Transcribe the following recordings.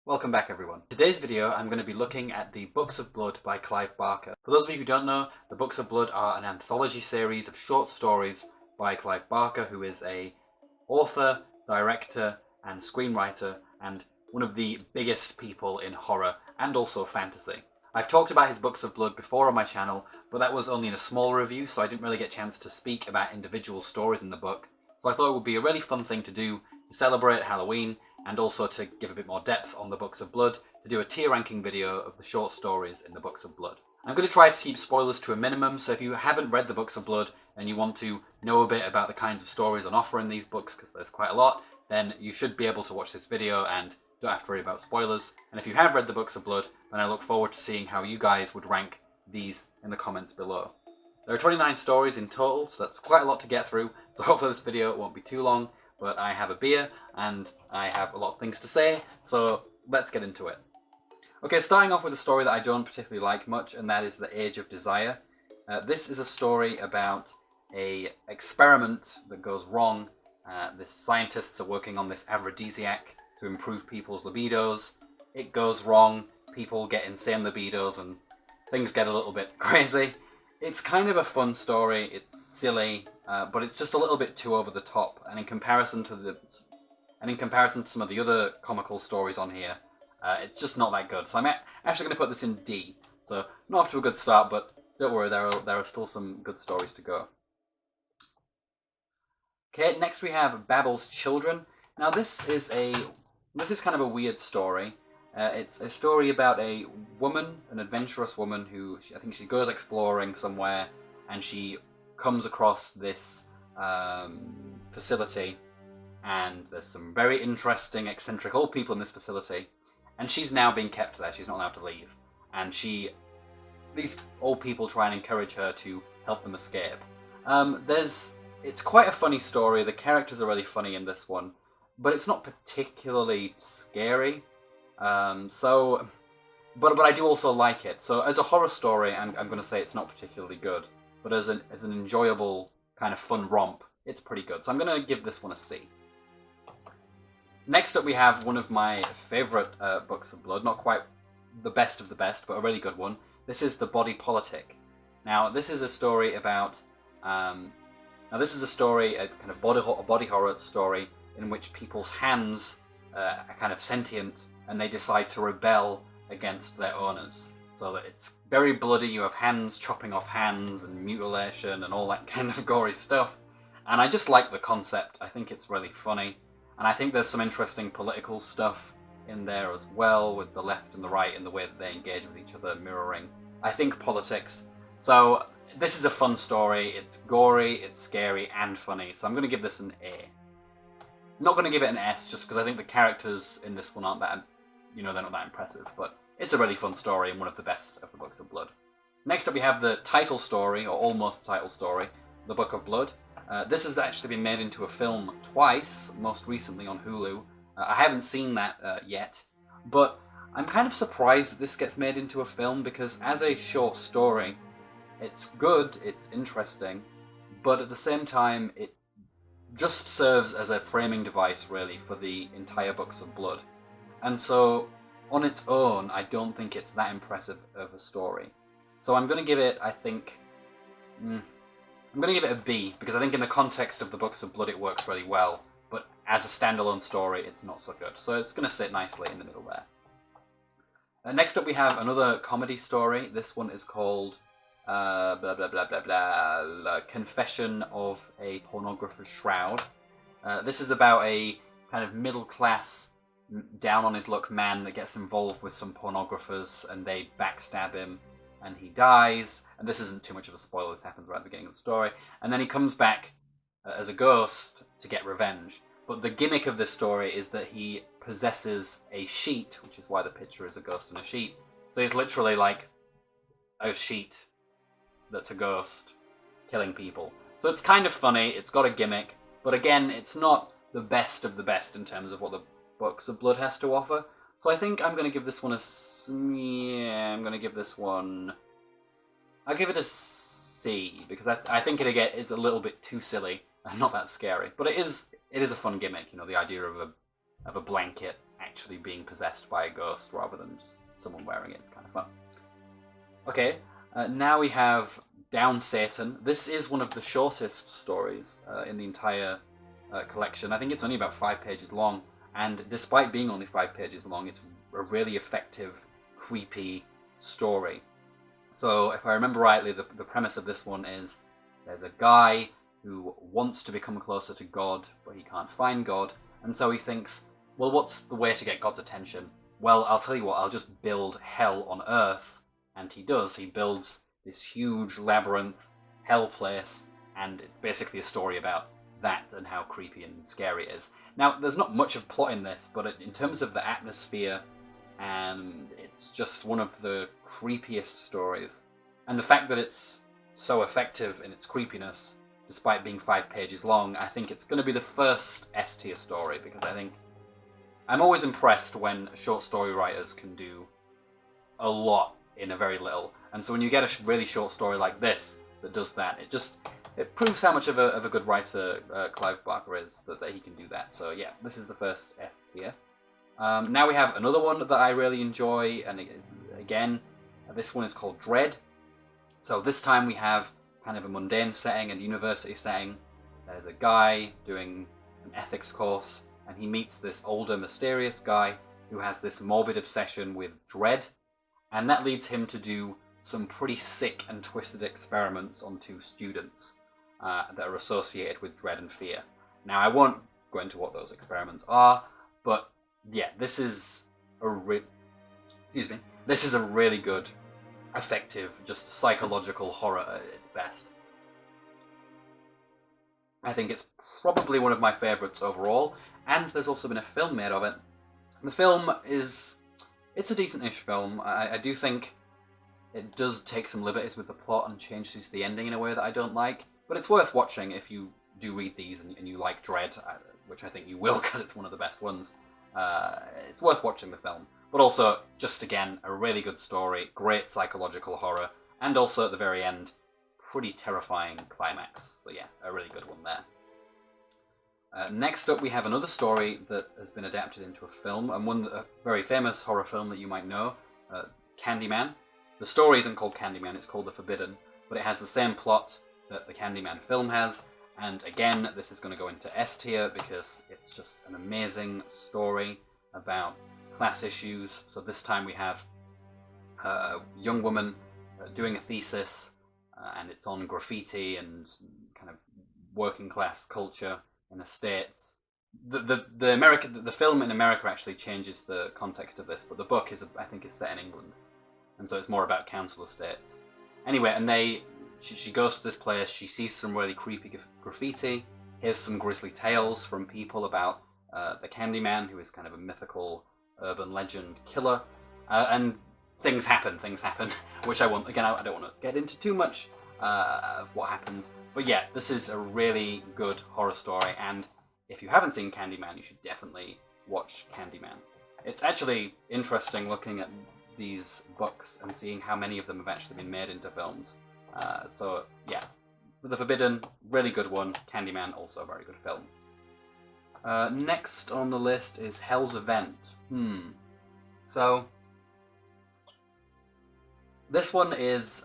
Welcome back everyone. Today's video I'm going to be looking at the Books of Blood by Clive Barker. For those of you who don't know, the Books of Blood are an anthology series of short stories by Clive Barker, who is an author, director and screenwriter and one of the biggest people in horror and also fantasy. I've talked about his Books of Blood before on my channel, but that was only in a small review, so I didn't really get a chance to speak about individual stories in the book. So I thought it would be a really fun thing to do to celebrate Halloween and also to give a bit more depth on the Books of Blood, to do a tier ranking video of the short stories in the Books of Blood. I'm going to try to keep spoilers to a minimum, so if you haven't read the Books of Blood and you want to know a bit about the kinds of stories on offer in these books, because there's quite a lot, then you should be able to watch this video and don't have to worry about spoilers. And if you have read the Books of Blood, then I look forward to seeing how you guys would rank these in the comments below. There are 29 stories in total, so that's quite a lot to get through, so hopefully this video won't be too long. But I have a beer and I have a lot of things to say, so let's get into it. Okay, starting off with a story that I don't particularly like much, and that is The Age of Desire. This is a story about an experiment that goes wrong. The scientists are working on this aphrodisiac to improve people's libidos. It goes wrong, people get insane libidos and things get a little bit crazy. It's kind of a fun story, it's silly, but it's just a little bit too over the top, and in comparison to some of the other comical stories on here, it's just not that good. So I'm actually going to put this in D. So not off to a good start, but don't worry, there are still some good stories to go. Okay, next we have Babels Children. Now this is kind of a weird story. It's a story about a woman, an adventurous woman who, I think she goes exploring somewhere and she comes across this facility, and there's some very interesting, eccentric old people in this facility, and she's now being kept there. She's not allowed to leave. And these old people try and encourage her to help them escape. It's quite a funny story. The characters are really funny in this one, but it's not particularly scary. But I do also like it. So as a horror story, I'm going to say it's not particularly good. But as an enjoyable kind of fun romp, it's pretty good. So I'm going to give this one a C. Next up we have one of my favourite Books of Blood. Not quite the best of the best, but a really good one. This is The Body Politic. Now this is a story about... this is a kind of body horror story in which people's hands are kind of sentient, and they decide to rebel against their owners. So that it's very bloody, you have hands chopping off hands and mutilation and all that kind of gory stuff. And I just like the concept. I think it's really funny. And I think there's some interesting political stuff in there as well, with the left and the right and the way that they engage with each other, mirroring, I think, politics. So this is a fun story. It's gory, it's scary and funny. So I'm going to give this an A. I'm not going to give it an S just because I think the characters in this one aren't that, they're not that impressive, but it's a really fun story and one of the best of the Books of Blood. Next up we have the title story, or almost title story, The Book of Blood. This has actually been made into a film twice, most recently on Hulu. I haven't seen that yet, but I'm kind of surprised that this gets made into a film, because as a short story, it's good, it's interesting, but at the same time, it just serves as a framing device, really, for the entire Books of Blood. And so, on its own, I don't think it's that impressive of a story. So I'm going to give it, I think... I'm going to give it a B, because I think in the context of the Books of Blood it works really well, but as a standalone story it's not so good. So it's going to sit nicely in the middle there. Next up we have another comedy story. This one is called Confession of a Pornographer's Shroud. This is about a kind of middle-class, down-on-his-luck man that gets involved with some pornographers and they backstab him and he dies. And this isn't too much of a spoiler, this happens right at the beginning of the story. And then he comes back as a ghost to get revenge. But the gimmick of this story is that he possesses a sheet, which is why the picture is a ghost in a sheet. So he's literally like a sheet that's a ghost killing people. So it's kind of funny, it's got a gimmick, but again, it's not the best of the best in terms of what the Books of Blood has to offer. So I think I'm going to give this one I'm going to give this one... I'll give it a C, because I think it again is a little bit too silly and not that scary. But it is a fun gimmick, the idea of a blanket actually being possessed by a ghost rather than just someone wearing it. It's kind of fun. Okay, now we have Down Satan. This is one of the shortest stories in the entire collection. I think it's only about 5 pages long, and despite being only 5 pages long, it's a really effective, creepy story. So if I remember rightly, the premise of this one is there's a guy who wants to become closer to God, but he can't find God, and so he thinks, well, what's the way to get God's attention? Well, I'll tell you what, I'll just build hell on earth. And he does. He builds this huge labyrinth, hell place, and it's basically a story about that and how creepy and scary it is. Now, there's not much of plot in this, but in terms of the atmosphere, and it's just one of the creepiest stories. And the fact that it's so effective in its creepiness, despite being 5 pages long, I think it's going to be the first S tier story, because I think I'm always impressed when short story writers can do a lot in a very little. And so when you get a really short story like this that does that, it proves how much of a good writer Clive Barker is, that he can do that. So yeah, this is the first S tier. Now we have another one that I really enjoy, and again, this one is called Dread. So this time we have kind of a mundane setting and university setting. There's a guy doing an ethics course, and he meets this older, mysterious guy who has this morbid obsession with dread, and that leads him to do some pretty sick and twisted experiments on 2 students that are associated with dread and fear. Now, I won't go into what those experiments are, but yeah, this is a really good, effective, just psychological horror at its best. I think it's probably one of my favourites overall, and there's also been a film made of it. The film it's a decent-ish film. I do think it does take some liberties with the plot and changes the ending in a way that I don't like, but it's worth watching if you do read these and you like Dread, which I think you will because it's one of the best ones. It's worth watching the film. But also, just again, a really good story, great psychological horror, and also at the very end, pretty terrifying climax. So yeah, a really good one there. Next up, we have another story that has been adapted into a film, and a very famous horror film that you might know, Candyman. The story isn't called Candyman, it's called The Forbidden, but it has the same plot that the Candyman film has, and again, this is going to go into S tier because it's just an amazing story about class issues. So this time we have a young woman doing a thesis, and it's on graffiti and kind of working class culture in the States. The film in America actually changes the context of this, but the book I think is set in England, and so it's more about council estates. Anyway, and she goes to this place, she sees some really creepy graffiti, hears some grisly tales from people about the Candyman, who is kind of a mythical urban legend killer, and things happen, which I don't want to get into too much of what happens. But yeah, this is a really good horror story, and if you haven't seen Candyman, you should definitely watch Candyman. It's actually interesting looking at these books and seeing how many of them have actually been made into films. So yeah, The Forbidden, really good one. Candyman, also a very good film. Next on the list is Hell's Event. So this one it's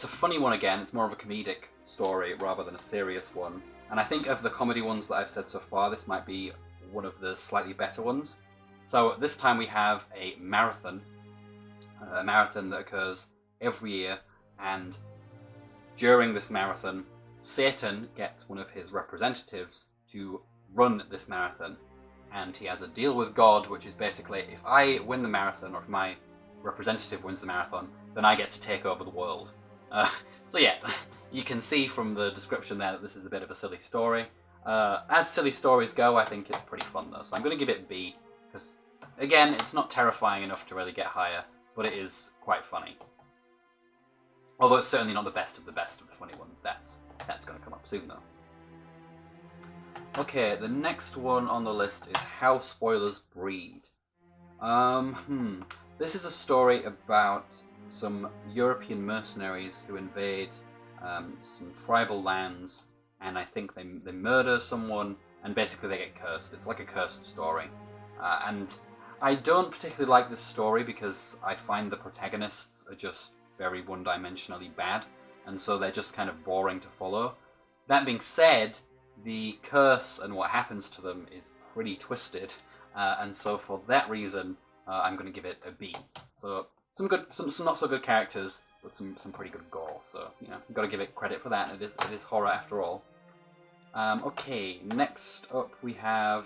a funny one again. It's more of a comedic story rather than a serious one. And I think of the comedy ones that I've said so far, this might be one of the slightly better ones. So this time we have a marathon that occurs every year, and during this marathon, Satan gets one of his representatives to run this marathon, and he has a deal with God, which is basically, if I win the marathon, or if my representative wins the marathon, then I get to take over the world. So yeah, you can see from the description there that this is a bit of a silly story. As silly stories go, I think it's pretty fun though, so I'm going to give it B, because again, it's not terrifying enough to really get higher, but it is quite funny. Although it's certainly not the best of the funny ones. That's going to come up soon though. Okay, the next one on the list is How Spoilers Breed. This is a story about some European mercenaries who invade some tribal lands, and I think they murder someone, and basically they get cursed. It's like a cursed story. And I don't particularly like this story because I find the protagonists are just very one-dimensionally bad, and so they're just kind of boring to follow. That being said, the curse and what happens to them is pretty twisted, and so for that reason, I'm going to give it a B. So some not so good characters, but some pretty good gore. So you know, you've got to give it credit for that. It is horror after all. Okay, next up we have.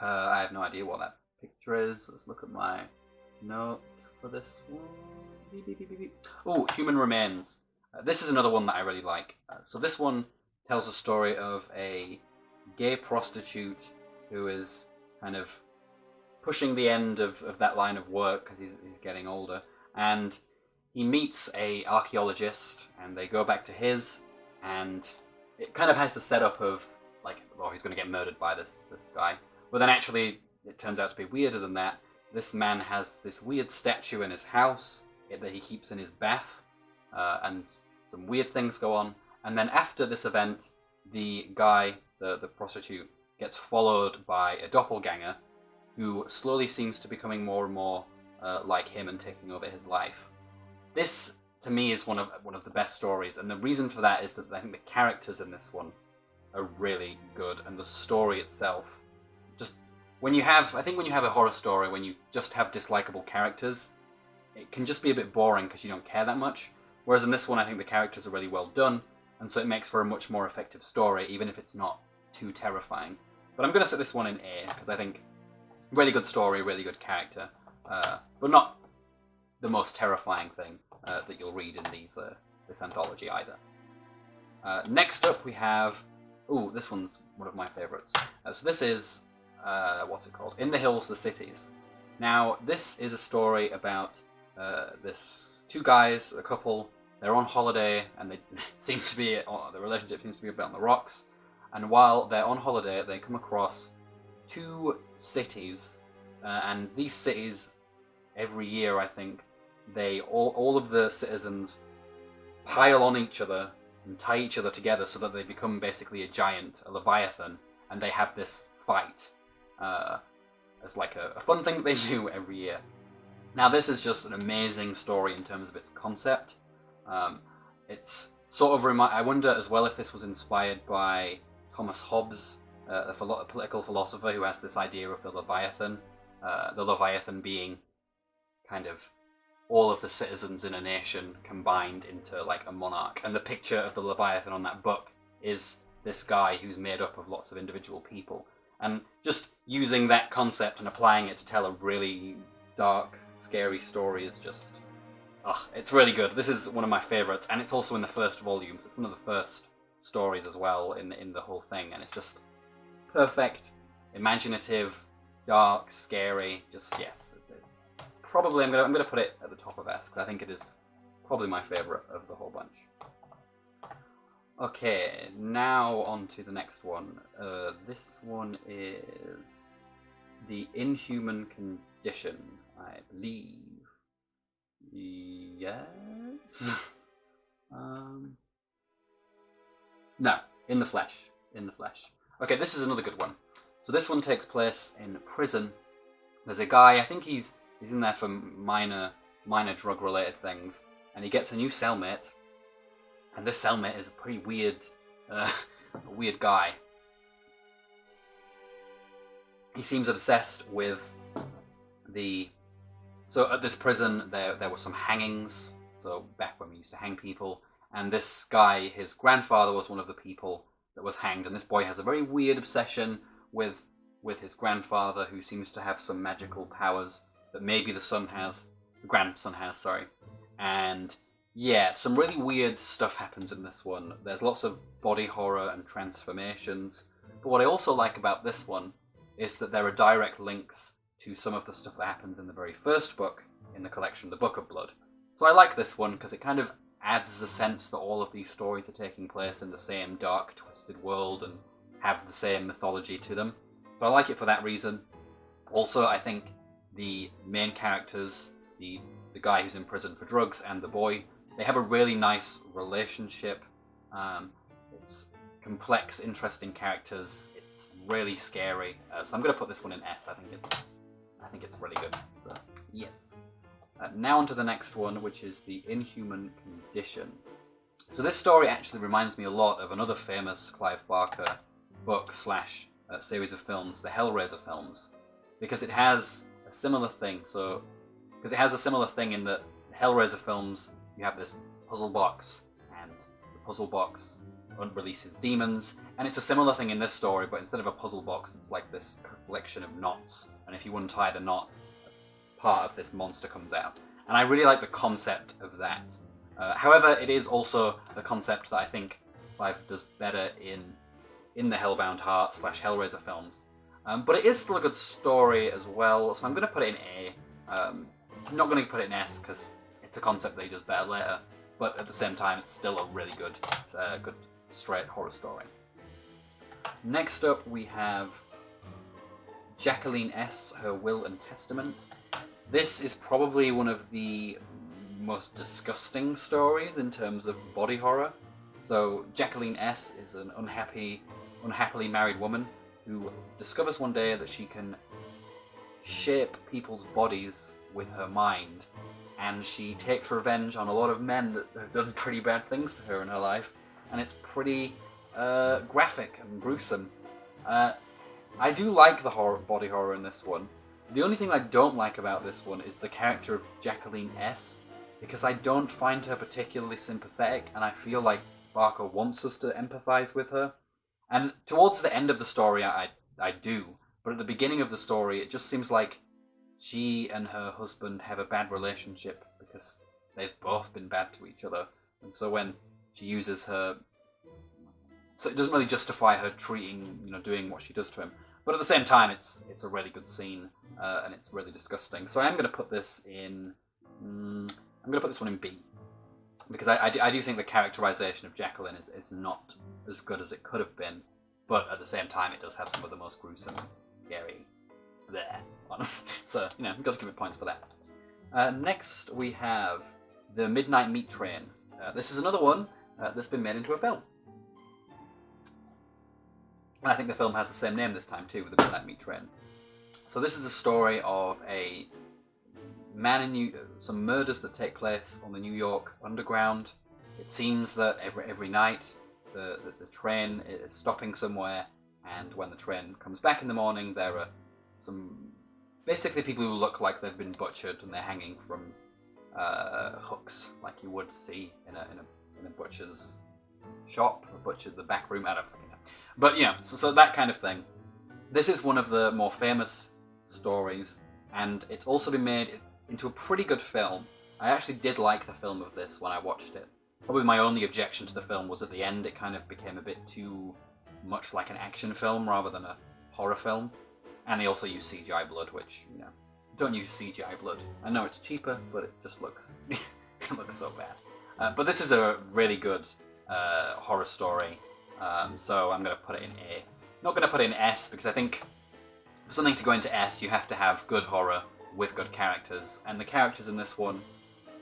I have no idea what that picture is. Let's look at my note for this one. Oh, Human Remains. This is another one that I really like. So this one tells a story of a gay prostitute who is kind of pushing the end of that line of work because he's getting older, and he meets a archaeologist, and they go back to his, and it kind of has the setup of like, well, he's going to get murdered by this guy, but then actually it turns out to be weirder than that. This man has this weird statue in his house that he keeps in his bath, and some weird things go on. And then after this event, the guy, the prostitute, gets followed by a doppelganger who slowly seems to becoming more and more like him and taking over his life. This, to me, is one of the best stories, and the reason for that is that I think the characters in this one are really good, and the story itself, just when you have a horror story, when you just have dislikable characters, it can just be a bit boring because you don't care that much. Whereas in this one, I think the characters are really well done, and so it makes for a much more effective story, even if it's not too terrifying. But I'm going to set this one in A, because I think really good story, really good character, but not the most terrifying thing that you'll read in this anthology either. Next up we have, ooh, this one's one of my favourites. So this is, what's it called? In the Hills, the Cities. Now, this is a story about this two guys, a couple. They're on holiday, and they seem to be, the relationship seems to be a bit on the rocks. And while they're on holiday, they come across two cities, and these cities, every year, I think, all of the citizens pile on each other and tie each other together so that they become basically a giant, a leviathan, and they have this fight as like a fun thing that they do every year. Now, this is just an amazing story in terms of its concept. It's sort of I wonder as well if this was inspired by Thomas Hobbes, a political philosopher who has this idea of the Leviathan being kind of all of the citizens in a nation combined into like a monarch. And the picture of the Leviathan on that book is this guy who's made up of lots of individual people. And just using that concept and applying it to tell a really dark, scary story is just... it's really good. This is one of my favourites, and it's also in the first volume, so it's one of the first stories as well in the whole thing, and it's just perfect, imaginative, dark, scary. Just yes, it's probably I'm gonna put it at the top of S because I think it is probably my favourite of the whole bunch. Okay, now on to the next one. This one is the Inhuman Condition, I believe. Yes. No, In the Flesh. In the Flesh. Okay, this is another good one. So this one takes place in prison. There's a guy, I think he's in there for minor drug-related things, and he gets a new cellmate, and this cellmate is a pretty weird guy. He seems obsessed with So at this prison, there were some hangings, so back when we used to hang people, and this guy, his grandfather was one of the people that was hanged, and this boy has a very weird obsession with his grandfather, who seems to have some magical powers that maybe the grandson has, sorry. And yeah, some really weird stuff happens in this one. There's lots of body horror and transformations, but what I also like about this one is that there are direct links to some of the stuff that happens in the very first book in the collection, The Book of Blood. So I like this one because it kind of adds the sense that all of these stories are taking place in the same dark, twisted world and have the same mythology to them. So I like it for that reason. Also, I think the main characters, the guy who's in prison for drugs and the boy, they have a really nice relationship. It's complex, interesting characters. It's really scary. So I'm going to put this one in S. I think I think it's really good. So, yes. Now on to the next one, which is the Inhuman Condition. So this story actually reminds me a lot of another famous Clive Barker book / series of films, the Hellraiser films, because it has a similar thing. So, because it has a similar thing in that the Hellraiser films, you have this puzzle box, and the puzzle box releases demons, and it's a similar thing in this story, but instead of a puzzle box, it's like this collection of knots, and if you untie the knot, part of this monster comes out. And I really like the concept of that. However, it is also the concept that I think Clive does better in the Hellbound Heart / Hellraiser films. But it is still a good story as well, so I'm going to put it in A. I'm not going to put it in S because it's a concept that he does better later, but at the same time it's still a really good, good straight horror story. Next up we have Jacqueline S, Her Will and Testament. This is probably one of the most disgusting stories in terms of body horror. So Jacqueline S is an unhappily married woman who discovers one day that she can shape people's bodies with her mind, and she takes revenge on a lot of men that have done pretty bad things to her in her life, and it's pretty graphic and gruesome. I do like the body horror in this one. The only thing I don't like about this one is the character of Jacqueline S, because I don't find her particularly sympathetic, and I feel like Barker wants us to empathise with her. And towards the end of the story, I do, but at the beginning of the story, it just seems like she and her husband have a bad relationship because they've both been bad to each other. And so when she uses her... So it doesn't really justify her doing what she does to him. But at the same time, it's a really good scene, and it's really disgusting. So I'm going to put this in... I'm going to put this one in B. Because I do think the characterization of Jacqueline is not as good as it could have been. But at the same time, it does have some of the most gruesome, scary... there. So, you've got to give it points for that. Next, we have The Midnight Meat Train. This is another one that's been made into a film. And I think the film has the same name this time too, The Midnight Meat Train. So this is a story of a man in some murders that take place on the New York Underground. It seems that every night the train is stopping somewhere, and when the train comes back in the morning, there are some basically people who look like they've been butchered, and they're hanging from hooks, like you would see in a butcher's shop, or the back room. I don't fucking know. But so that kind of thing. This is one of the more famous stories, and it's also been made into a pretty good film. I actually did like the film of this when I watched it. Probably my only objection to the film was at the end it kind of became a bit too much like an action film rather than a horror film. And they also use CGI blood, which, don't use CGI blood. I know it's cheaper, but it just looks, it looks so bad. But this is a really good horror story. So I'm going to put it in A. Not going to put it in S, because I think for something to go into S, you have to have good horror with good characters. And the characters in this one,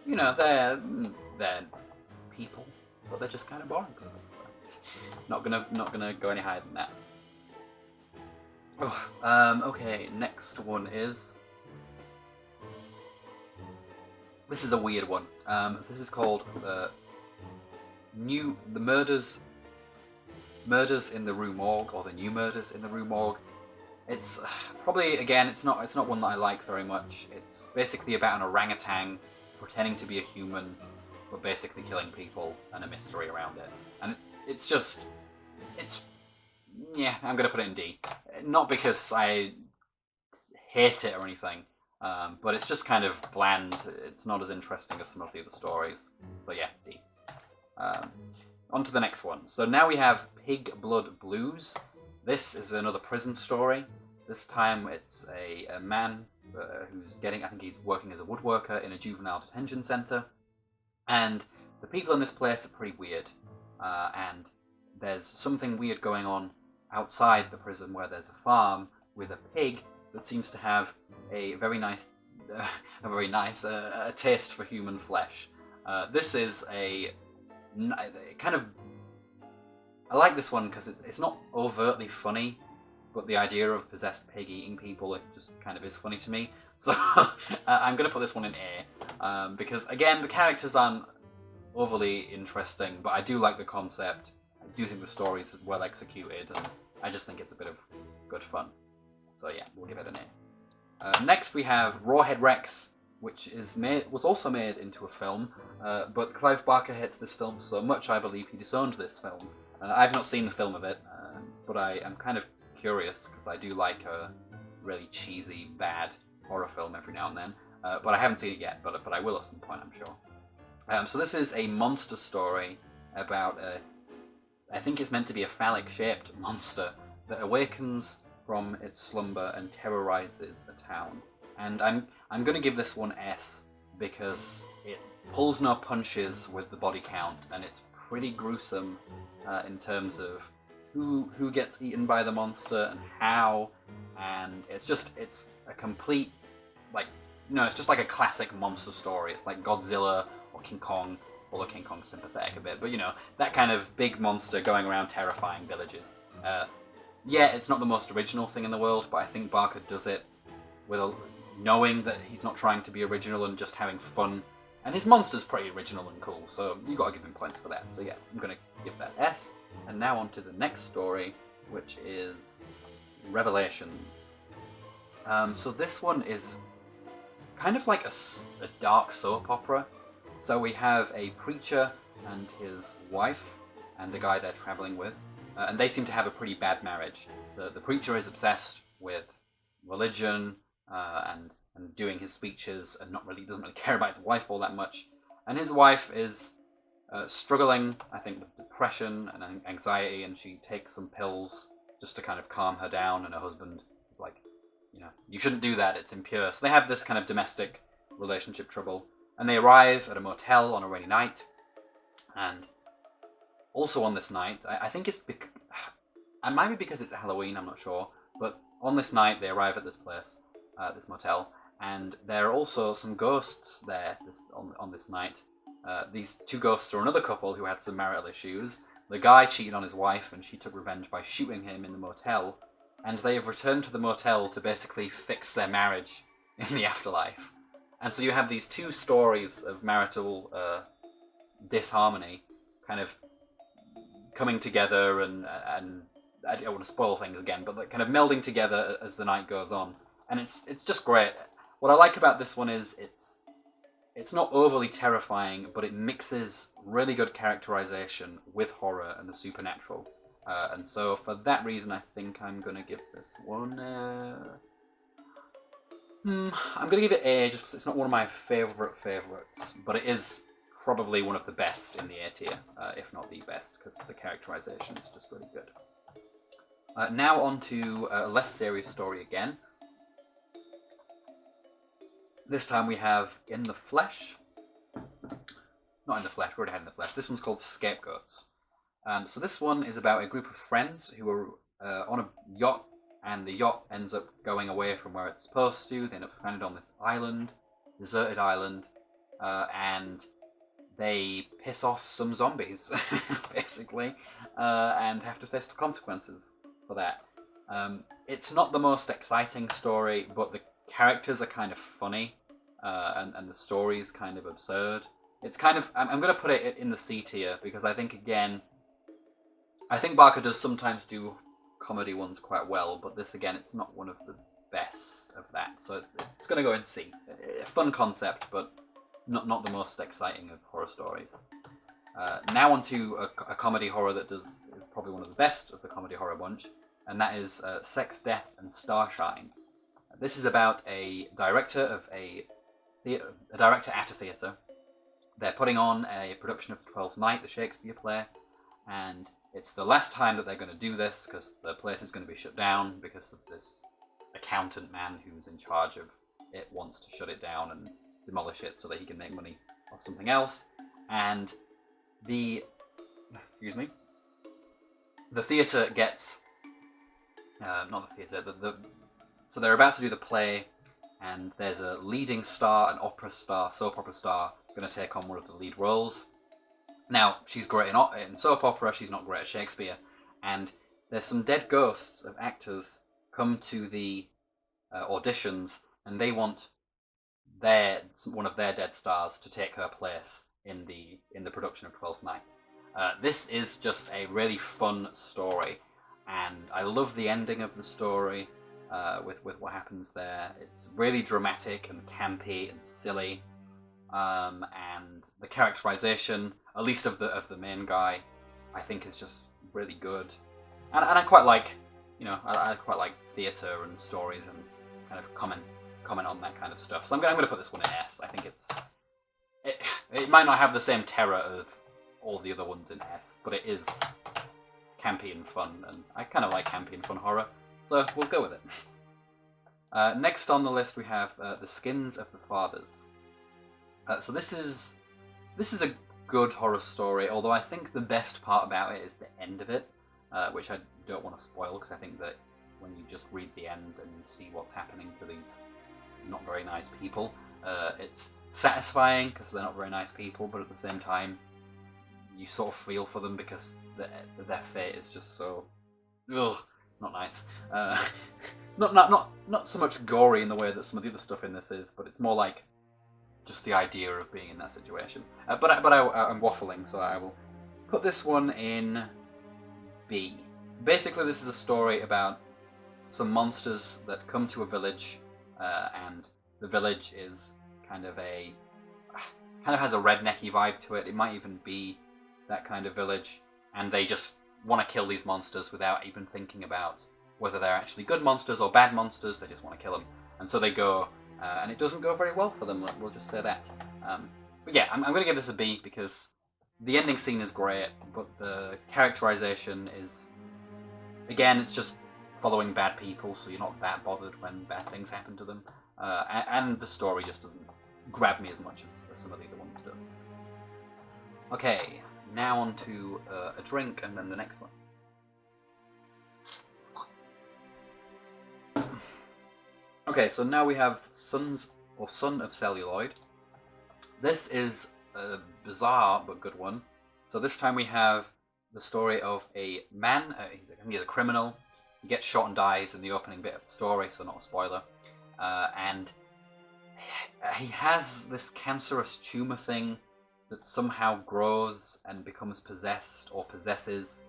they're people, but they're just kind of boring people. Not gonna go any higher than that. Okay, next one is... This is a weird one. This is called the Murders in the Rue Morgue, or the New Murders in the Rue Morgue. It's probably, again, it's not one that I like very much. It's basically about an orangutan pretending to be a human, but basically killing people, and a mystery around it. And I'm gonna put it in D. Not because I hate it or anything, but it's just kind of bland. It's not as interesting as some of the other stories. So yeah, D. On to the next one. So now we have Pig Blood Blues. This is another prison story. This time it's a man who's I think he's working as a woodworker in a juvenile detention centre. And the people in this place are pretty weird. And there's something weird going on outside the prison, where there's a farm with a pig that seems to have a very nice taste for human flesh. This is a kind of... I like this one because it's not overtly funny, but the idea of possessed pig eating people, it just kind of is funny to me. So I'm going to put this one in A, because again, the characters aren't overly interesting, but I do like the concept. I do think the story is well executed, and I just think it's a bit of good fun. So yeah, we'll give it an A. Next we have Rawhead Rex, which was also made into a film, but Clive Barker hates this film so much I believe he disowned this film. I've not seen the film of it, but I am kind of curious because I do like a really cheesy, bad horror film every now and then. But I haven't seen it yet, but I will at some point, I'm sure. So this is a monster story about I think it's meant to be a phallic-shaped monster that awakens from its slumber and terrorizes a town. And I'm going to give this one S because it pulls no punches with the body count, and it's pretty gruesome in terms of who gets eaten by the monster and how, and it's a complete, like, it's just like a classic monster story. It's like Godzilla or King Kong, although King Kong's sympathetic a bit, but that kind of big monster going around terrifying villages. Yeah, it's not the most original thing in the world, but I think Barker does it with knowing that he's not trying to be original and just having fun. And his monster's pretty original and cool, so you got to give him points for that. So yeah, I'm going to give that S. And now on to the next story, which is Revelations. So this one is kind of like a dark soap opera. So we have a preacher and his wife and the guy they're traveling with, and they seem to have a pretty bad marriage. The preacher is obsessed with religion and doing his speeches and doesn't really care about his wife all that much. And his wife is struggling, I think, with depression and anxiety, and she takes some pills just to kind of calm her down, and her husband is like, you shouldn't do that, it's impure. So they have this kind of domestic relationship trouble, and they arrive at a motel on a rainy night, and also on this night, I think it might be because it's Halloween, I'm not sure, but on this night they arrive at this place, this motel, and there are also some ghosts there on this night. These two ghosts are another couple who had some marital issues. The guy cheated on his wife, and she took revenge by shooting him in the motel, and they have returned to the motel to basically fix their marriage in the afterlife. And so you have these two stories of marital disharmony kind of coming together, and I don't want to spoil things again, but like kind of melding together as the night goes on. And it's just great. What I like about this one is it's not overly terrifying, but it mixes really good characterization with horror and the supernatural. And so for that reason, I think I'm going to give this one I'm going to give it A, just because it's not one of my favourites, but it is probably one of the best in the A tier, if not the best, because the characterization is just really good. Now on to a less serious story again. This time we have In the Flesh. Not In the Flesh, we already had In the Flesh. This one's called Scapegoats. So this one is about a group of friends who are on a yacht, and the yacht ends up going away from where it's supposed to. They end up stranded on this island, deserted island, and they piss off some zombies, basically, and have to face the consequences for that. It's not the most exciting story, but the characters are kind of funny, and the story's kind of absurd. It's kind of, I'm going to put it in the C tier, because I think Barker does sometimes do comedy ones quite well, but this, again, it's not one of the best of that, so it's going to go in C. A fun concept, but not the most exciting of horror stories. Now on to a comedy horror that is probably one of the best of the comedy horror bunch, and that is Sex, Death, and Starshine. This is about a director at a theatre. They're putting on a production of Twelfth Night, the Shakespeare play, and it's the last time that they're going to do this because the place is going to be shut down because of this accountant man who's in charge of it wants to shut it down and demolish it so that he can make money off something else. And the theatre gets so they're about to do the play, and there's a leading star, an opera star, soap opera star, going to take on one of the lead roles. Now, she's great in soap opera, she's not great at Shakespeare, and there's some dead ghosts of actors come to the auditions, and they want one of their dead stars to take her place in the production of Twelfth Night. This is just a really fun story, and I love the ending of the story with what happens there. It's really dramatic and campy and silly, and the characterization, at least of the main guy, I think is just really good. And I quite like, I quite like theatre and stories and kind of comment on that kind of stuff. So I'm going to put this one in S. I think it might not have the same terror of all the other ones in S, but it is campy and fun, and I kind of like campy and fun horror, so we'll go with it. Next on the list we have The Skins of the Fathers. So this is a good horror story, although I think the best part about it is the end of it, which I don't want to spoil, because I think that when you just read the end and you see what's happening to these not very nice people, it's satisfying because they're not very nice people, but at the same time you sort of feel for them because their fate is just so not nice. Not so much gory in the way that some of the other stuff in this is, but it's more like just the idea of being in that situation. But I'm waffling, so I will put this one in B. Basically, this is a story about some monsters that come to a village, and the village is kind of has a rednecky vibe to it. It might even be that kind of village, and they just want to kill these monsters without even thinking about whether they're actually good monsters or bad monsters. They just want to kill them, and so they go, and it doesn't go very well for them. We'll just say that. But yeah, I'm going to give this a B because the ending scene is great, but the characterization is, again, it's just following bad people, so you're not that bothered when bad things happen to them, and the story just doesn't grab me as much as some of the other ones does. Okay, now on to a drink and then the next one. Okay, so now we have Son of Celluloid. This is a bizarre but good one. So this time we have the story of a man, he's a criminal. He gets shot and dies in the opening bit of the story, so not a spoiler. And he has this cancerous tumor thing that somehow grows and becomes possessed or possesses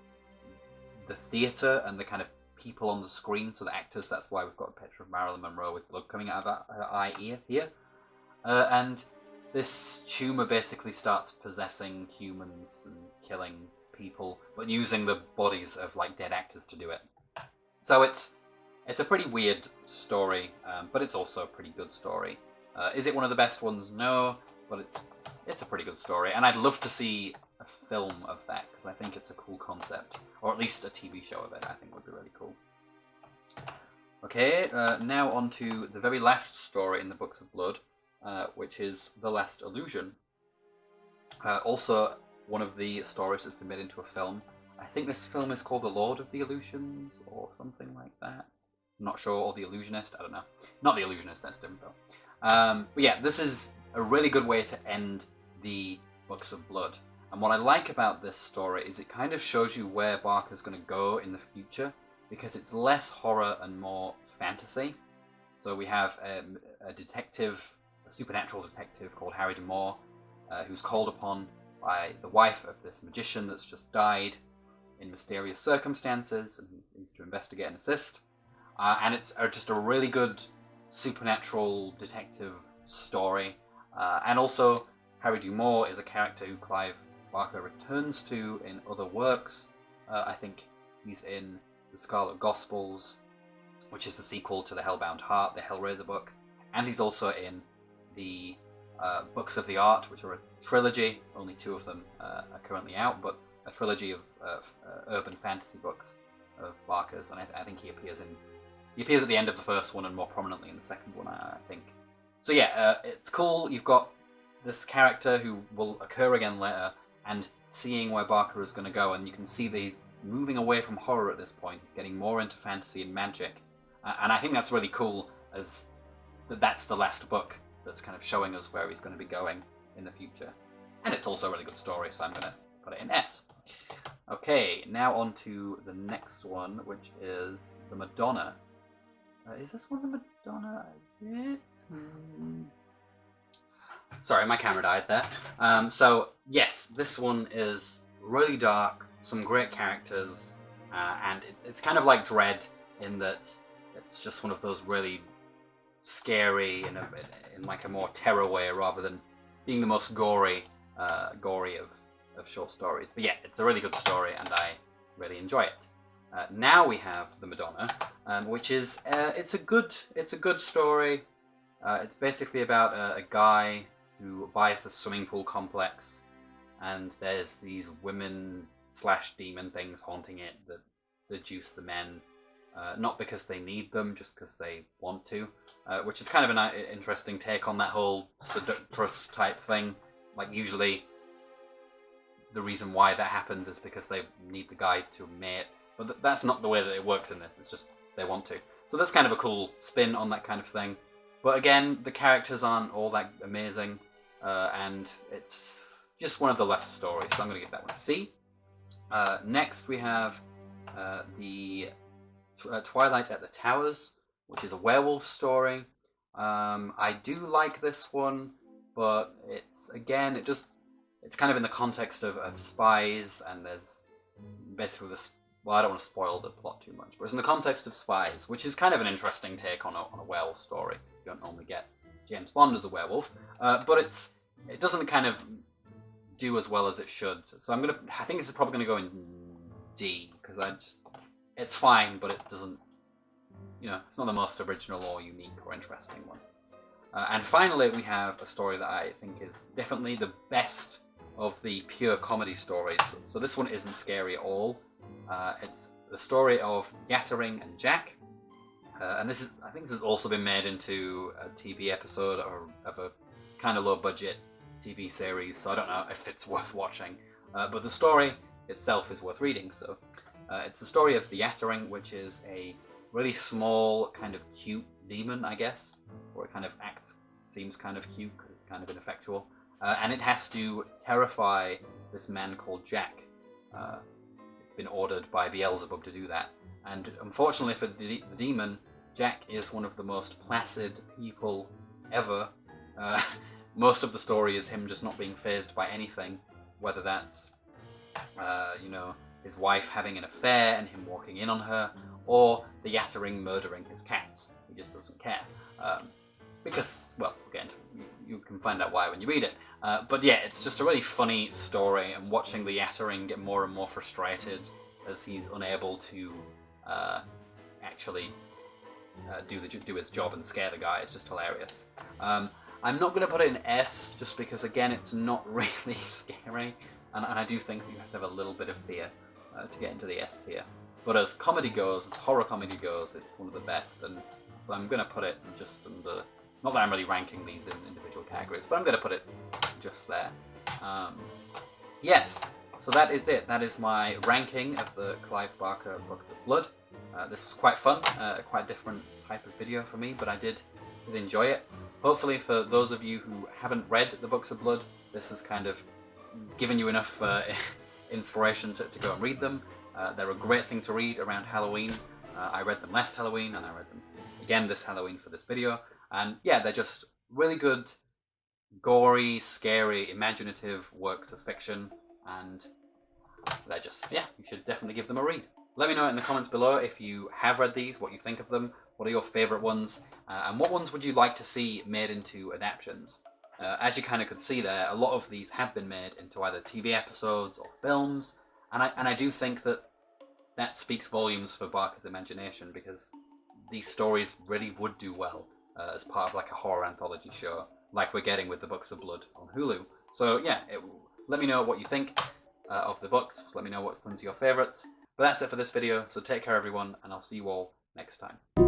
the theatre and the kind of people on the screen, so the actors. That's why we've got a picture of Marilyn Monroe with blood coming out of her eye here. And this tumor basically starts possessing humans and killing people, but using the bodies of like dead actors to do it. So it's a pretty weird story, but it's also a pretty good story. Is it one of the best ones? No, but it's a pretty good story, and I'd love to see a film of that because I think it's a cool concept, or at least a TV show of it. I think would be really cool. Okay, now on to the very last story in the Books of Blood, which is The Last Illusion. Also, one of the stories that's been made into a film. I think this film is called The Lord of the Illusions, or something like that. I'm not sure, or The Illusionist, I don't know. Not The Illusionist, that's different though. But yeah, this is a really good way to end the Books of Blood. And what I like about this story is it kind of shows you where Barker's going to go in the future, because it's less horror and more fantasy. So we have a detective, a supernatural detective called Harry D'Amour, who's called upon by the wife of this magician that's just died in mysterious circumstances, and he's to investigate and assist. And it's just a really good supernatural detective story. And also, Harry D'Amour is a character who Clive Barker returns to in other works. I think he's in The Scarlet Gospels, which is the sequel to The Hellbound Heart, the Hellraiser book. And he's also in the Books of the Art, which are a trilogy. Only 2 of them are currently out, but a trilogy of urban fantasy books of Barker's. And I think he appears at the end of the first one and more prominently in the second one, I think. So yeah, it's cool. You've got this character who will occur again later, and seeing where Barker is going to go, and you can see that he's moving away from horror at this point. He's getting more into fantasy and magic, and I think that's really cool, as that's the last book that's kind of showing us where he's going to be going in the future. And it's also a really good story, so I'm going to put it in S. Okay, now on to the next one, which is The Madonna. Is this one the Madonna I did? Sorry, my camera died there. So, yes, this one is really dark, some great characters, and it's kind of like Dread in that it's just one of those really scary in like a more terror way rather than being the most gory of short stories. But yeah, it's a really good story and I really enjoy it. Now we have the Madonna, which is it's a good story. It's basically about a guy who buys the swimming pool complex, and there's these women/demon things haunting it that seduce the men, not because they need them, just because they want to, which is kind of an interesting take on that whole seductress type thing. Like, usually the reason why that happens is because they need the guy to mate, but that's not the way that it works in this. It's just they want to. So that's kind of a cool spin on that kind of thing. But again, the characters aren't all that amazing, and it's just one of the lesser stories, so I'm going to give that one a C. Next we have the Twilight at the Towers, which is a werewolf story. I do like this one, but it's kind of in the context of spies, and there's basically this. Well, I don't want to spoil the plot too much, but it's in the context of spies, which is kind of an interesting take on a werewolf story. You don't normally get James Bond as a werewolf, but it doesn't kind of do as well as it should. So I think this is probably going to go in D, because it's fine, but it doesn't, it's not the most original or unique or interesting one. And finally, we have a story that I think is definitely the best of the pure comedy stories. So this one isn't scary at all. It's the story of Yattering and Jack, and I think this has also been made into a TV episode of a kind of low budget TV series, so I don't know if it's worth watching, but the story itself is worth reading. So it's the story of the Yattering, which is a really small, kind of cute demon, I guess, or it kind of seems kind of cute because it's kind of ineffectual, and it has to terrify this man called Jack. Been ordered by Beelzebub to do that, and unfortunately for the demon, Jack is one of the most placid people ever. Most of the story is him just not being fazed by anything, whether that's his wife having an affair and him walking in on her, or the Yattering murdering his cats. He just doesn't care, because, well, again, you can find out why when you read it. But yeah, it's just a really funny story, and watching the Yattering get more and more frustrated as he's unable to actually do his job and scare the guy. It's just hilarious. I'm not going to put it in S, just because, again, it's not really scary, and I do think you have to have a little bit of fear to get into the S tier. But as comedy goes, as horror comedy goes, it's one of the best, and so I'm going to put it just under. Not that I'm really ranking these in individual categories, but I'm going to put it just there. Yes, so that is it. That is my ranking of the Clive Barker Books of Blood. This was quite fun, quite a different type of video for me, but I did enjoy it. Hopefully for those of you who haven't read the Books of Blood, this has kind of given you enough inspiration to go and read them. They're a great thing to read around Halloween. I read them last Halloween, and I read them again this Halloween for this video. And yeah, they're just really good, gory, scary, imaginative works of fiction, and they're just, yeah, you should definitely give them a read. Let me know in the comments below if you have read these, what you think of them, what are your favourite ones, and what ones would you like to see made into adaptions. As you kind of could see there, a lot of these have been made into either TV episodes or films, and I do think that speaks volumes for Barker's imagination, because these stories really would do well as part of like a horror anthology show, like we're getting with the Books of Blood on Hulu. So yeah, let me know what you think of the books. Let me know what ones are your favourites. But that's it for this video, so take care everyone, and I'll see you all next time.